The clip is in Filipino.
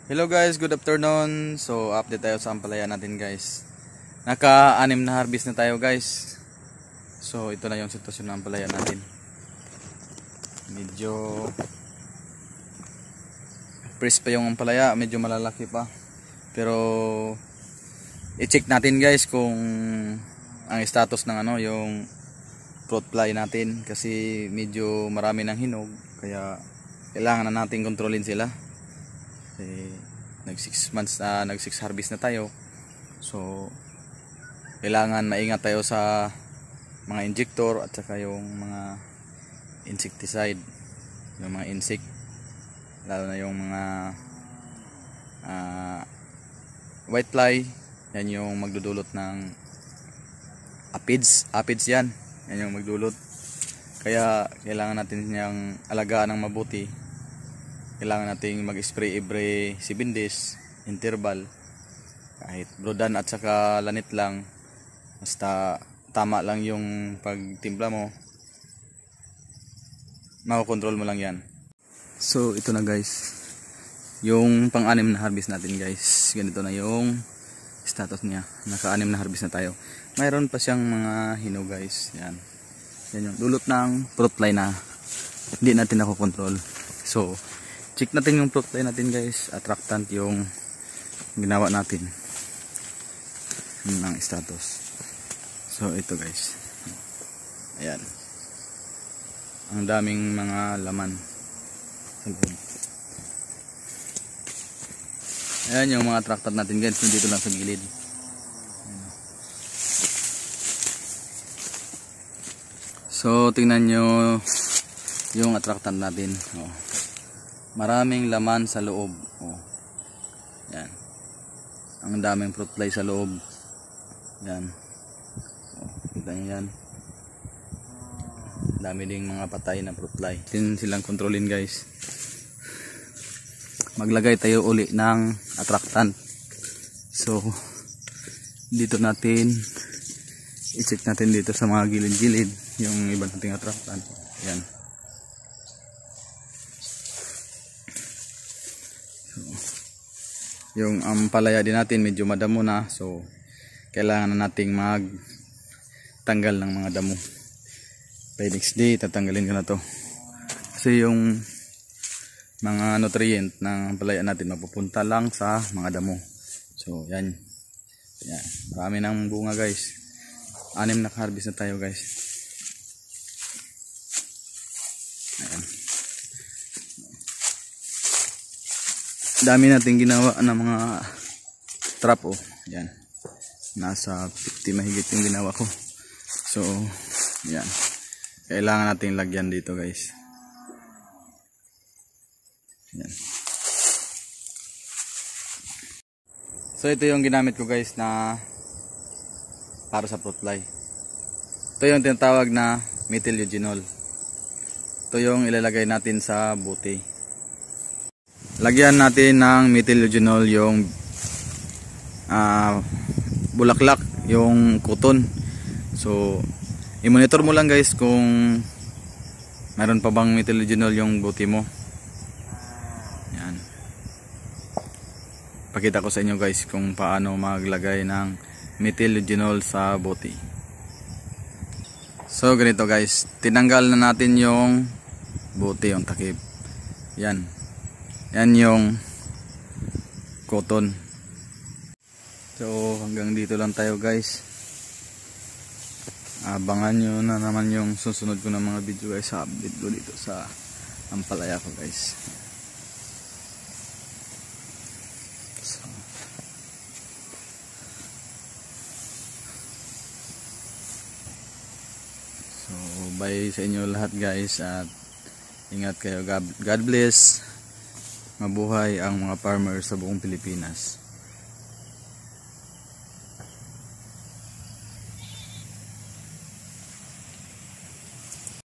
Hello guys, good afternoon. So update tayo sa ampalaya natin guys. Naka-anim na harvest na tayo guys. So ito na yung sitwasyon ng ampalaya natin. Medyo fresh pa yung ampalaya, medyo malalaki pa. Pero i-check natin guys kung ang status ng yung fruit fly natin kasi medyo marami ng hinog kaya kailangan na natin kontrolin sila. Nag 6 months na nag 6 harvest na tayo, so kailangan maingat tayo sa mga injector at saka yung mga insecticide, yung mga insect, lalo na yung mga white fly. Yan yung magdudulot ng aphids yan yung magdulot, kaya kailangan natin yung alagaan ng mabuti. Kailangan nating mag-spray every 7 days interval, kahit brodan at saka lanit lang, basta tama lang yung pagtimpla mo, makokontrol mo lang yan. So ito na guys, yung pang-anim na harvest natin guys. Ganito na yung status niya, naka-anim na harvest na tayo. Mayroon pa siyang mga hinog guys, yan yung dulot ng fruit fly na hindi natin nakokontrol. So check natin yung fruit fly natin guys, attractant yung ginawa natin ng status. So ito guys, ayan, ang daming mga laman. Ayan yung mga attractant natin guys, dito lang sa gilid. So tingnan nyo yung attractant natin. Maraming laman sa loob. Yan. Ang daming fruit fly sa loob. Yan. Kita nyo yan. Dami ding mga patay na fruit fly. Tin silang kontrolin guys. Maglagay tayo uli ng attractant. So dito natin i-check natin dito sa mga gilid-gilid yung iba nating attractant. Yan. Yung ampalaya din natin medyo madamo na, so kailangan na nating magtanggal ng mga damo. By next day tatanggalin ko na to kasi yung mga nutrient ng ampalaya natin mapupunta lang sa mga damo. So yan, marami ng bunga guys. 6 na harvest na tayo guys. Ayan. Dami natin ginawa ng mga trap. Yan, nasa 50 mahigit yung ginawa ko. So yan, kailangan natin lagyan dito guys. Yan. So ito yung ginamit ko guys na para sa fruit fly. Ito yung tinatawag na methyl eugenol. Ito yung ilalagay natin sa buti. Lagyan natin ng methyl eugenol yung bulaklak, yung cotton. So i-monitor mo lang guys kung mayroon pa bang methyl eugenol yung buti mo. Yan. Pakita ko sa inyo guys kung paano maglagay ng methyl eugenol sa buti. So ganito guys, tinanggal na natin yung buti, yung takip. Yan yung cotton. So hanggang dito lang tayo guys. Abangan nyo na naman yung susunod ko ng mga video guys, sa update ko dito sa ampalaya ko guys. So bye sa inyo lahat guys, at ingat kayo. God bless. Mabuhay ang mga farmers sa buong Pilipinas.